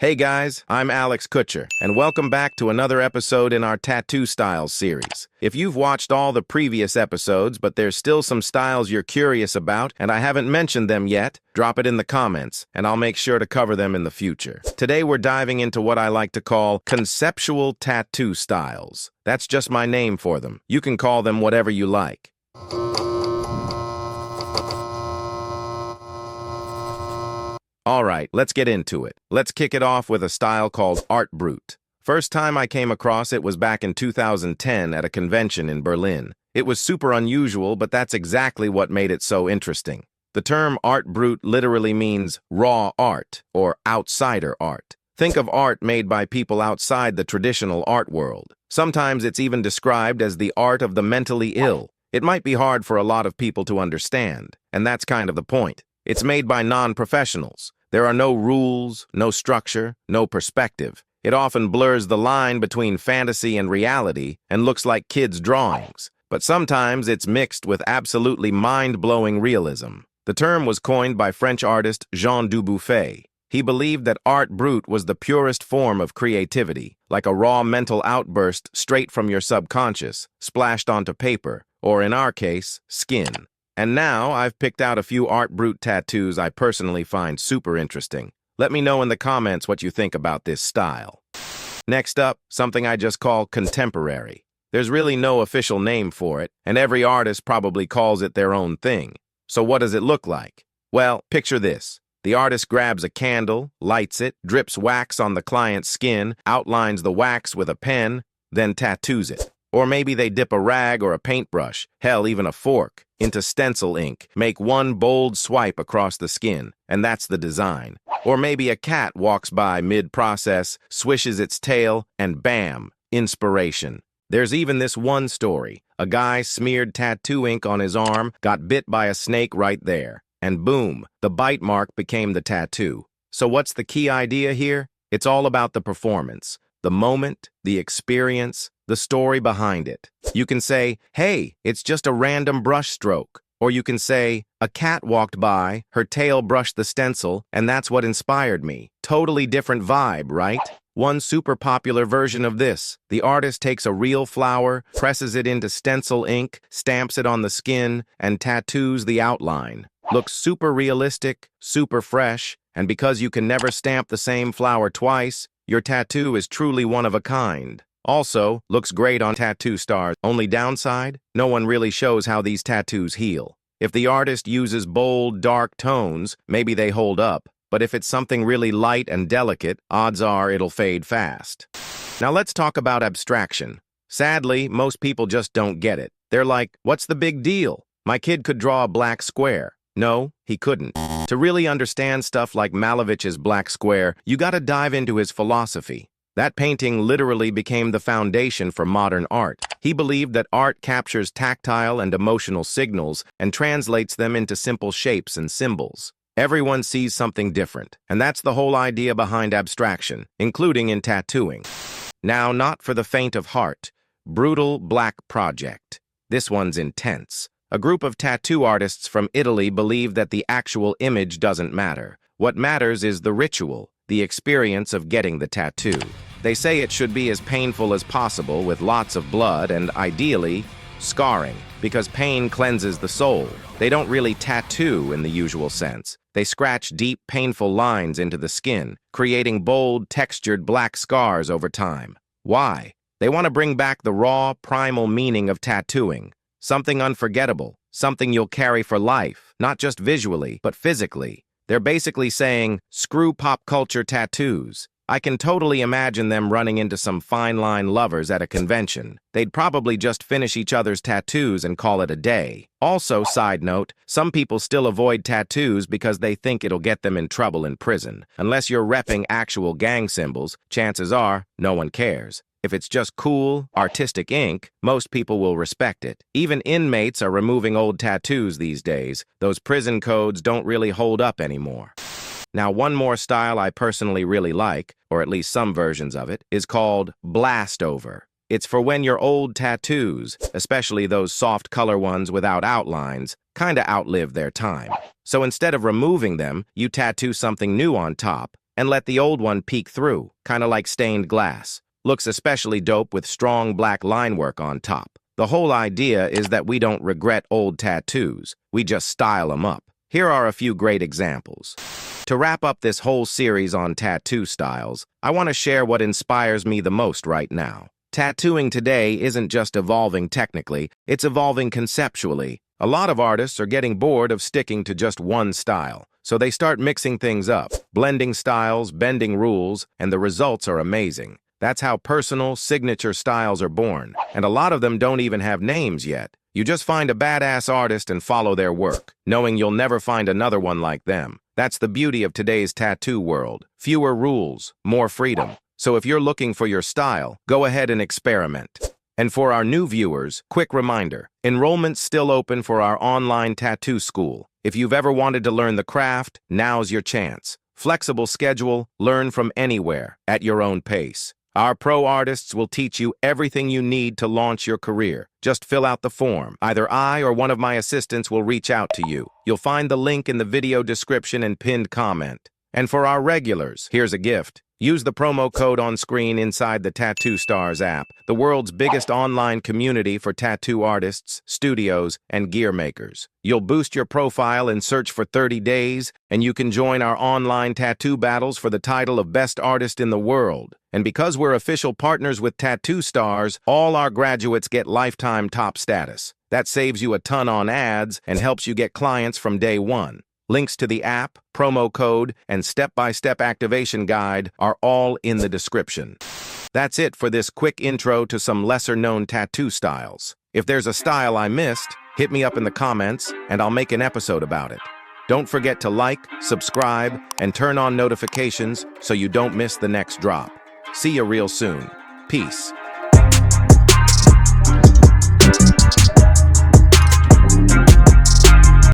Hey guys, I'm Alex Kutcher, and welcome back to another episode in our Tattoo Styles series. If you've watched all the previous episodes, but there's still some styles you're curious about, and I haven't mentioned them yet, drop it in the comments, and I'll make sure to cover them in the future. Today we're diving into what I like to call conceptual tattoo styles. That's just my name for them. You can call them whatever you like. All right, let's get into it. Let's kick it off with a style called Art Brut. First time I came across it was back in 2010 at a convention in Berlin. It was super unusual, but that's exactly what made it so interesting. The term Art Brut literally means raw art or outsider art. Think of art made by people outside the traditional art world. Sometimes it's even described as the art of the mentally ill. It might be hard for a lot of people to understand, and that's kind of the point. It's made by non-professionals. There are no rules, no structure, no perspective. It often blurs the line between fantasy and reality and looks like kids' drawings. But sometimes it's mixed with absolutely mind-blowing realism. The term was coined by French artist Jean Dubuffet. He believed that art brut was the purest form of creativity, like a raw mental outburst straight from your subconscious, splashed onto paper, or in our case, skin. And now I've picked out a few Art Brut tattoos I personally find super interesting. Let me know in the comments what you think about this style. Next up, something I just call contemporary. There's really no official name for it, and every artist probably calls it their own thing. So what does it look like? Well, picture this. The artist grabs a candle, lights it, drips wax on the client's skin, outlines the wax with a pen, then tattoos it. Or maybe they dip a rag or a paintbrush, hell, even a fork, into stencil ink, make one bold swipe across the skin, and that's the design. Or maybe a cat walks by mid-process, swishes its tail, and bam, inspiration. There's even this one story. A guy smeared tattoo ink on his arm, got bit by a snake right there, and boom, the bite mark became the tattoo. So what's the key idea here? It's all about the performance, the moment, the experience, the story behind it. You can say, hey, it's just a random brush stroke. Or you can say, a cat walked by, her tail brushed the stencil, and that's what inspired me. Totally different vibe, right? One super popular version of this. The artist takes a real flower, presses it into stencil ink, stamps it on the skin, and tattoos the outline. Looks super realistic, super fresh, and because you can never stamp the same flower twice, your tattoo is truly one of a kind. Also, looks great on tattoo stars. Only downside? No one really shows how these tattoos heal. If the artist uses bold, dark tones, maybe they hold up. But if it's something really light and delicate, odds are it'll fade fast. Now let's talk about abstraction. Sadly, most people just don't get it. They're like, what's the big deal? My kid could draw a black square. No, he couldn't. To really understand stuff like Malevich's Black Square, you gotta dive into his philosophy. That painting literally became the foundation for modern art. He believed that art captures tactile and emotional signals and translates them into simple shapes and symbols. Everyone sees something different, and that's the whole idea behind abstraction, including in tattooing. Now, not for the faint of heart, Brutal Black Project. This one's intense. A group of tattoo artists from Italy believe that the actual image doesn't matter. What matters is the ritual, the experience of getting the tattoo. They say it should be as painful as possible with lots of blood and, ideally, scarring, because pain cleanses the soul. They don't really tattoo in the usual sense. They scratch deep, painful lines into the skin, creating bold, textured black scars over time. Why? They want to bring back the raw, primal meaning of tattooing. Something unforgettable, something you'll carry for life, not just visually, but physically. They're basically saying, screw pop culture tattoos. I can totally imagine them running into some fine-line lovers at a convention. They'd probably just finish each other's tattoos and call it a day. Also, side note, some people still avoid tattoos because they think it'll get them in trouble in prison. Unless you're repping actual gang symbols, chances are no one cares. If it's just cool, artistic ink, most people will respect it. Even inmates are removing old tattoos these days. Those prison codes don't really hold up anymore. Now, one more style I personally really like, or at least some versions of it, is called Blastover. It's for when your old tattoos, especially those soft color ones without outlines, kinda outlive their time. So instead of removing them, you tattoo something new on top, and let the old one peek through, kind of like stained glass. Looks especially dope with strong black line work on top. The whole idea is that we don't regret old tattoos, we just style them up. Here are a few great examples. To wrap up this whole series on tattoo styles, I want to share what inspires me the most right now. Tattooing today isn't just evolving technically, it's evolving conceptually. A lot of artists are getting bored of sticking to just one style, so they start mixing things up, blending styles, bending rules, and the results are amazing. That's how personal, signature styles are born, and a lot of them don't even have names yet. You just find a badass artist and follow their work, knowing you'll never find another one like them. That's the beauty of today's tattoo world. Fewer rules, more freedom. So if you're looking for your style, go ahead and experiment. And for our new viewers, quick reminder, enrollment's still open for our online tattoo school. If you've ever wanted to learn the craft, now's your chance. Flexible schedule, learn from anywhere, at your own pace. Our pro artists will teach you everything you need to launch your career. Just fill out the form. Either I or one of my assistants will reach out to you. You'll find the link in the video description and pinned comment. And for our regulars, here's a gift. Use the promo code on screen inside the Tattoo Stars app, the world's biggest online community for tattoo artists, studios, and gear makers. You'll boost your profile and search for 30 days, and you can join our online tattoo battles for the title of Best Artist in the World. And because we're official partners with Tattoo Stars, all our graduates get lifetime top status. That saves you a ton on ads and helps you get clients from day one. Links to the app, promo code, and step-by-step activation guide are all in the description. That's it for this quick intro to some lesser-known tattoo styles. If there's a style I missed, hit me up in the comments, and I'll make an episode about it. Don't forget to like, subscribe, and turn on notifications so you don't miss the next drop. See you real soon. Peace.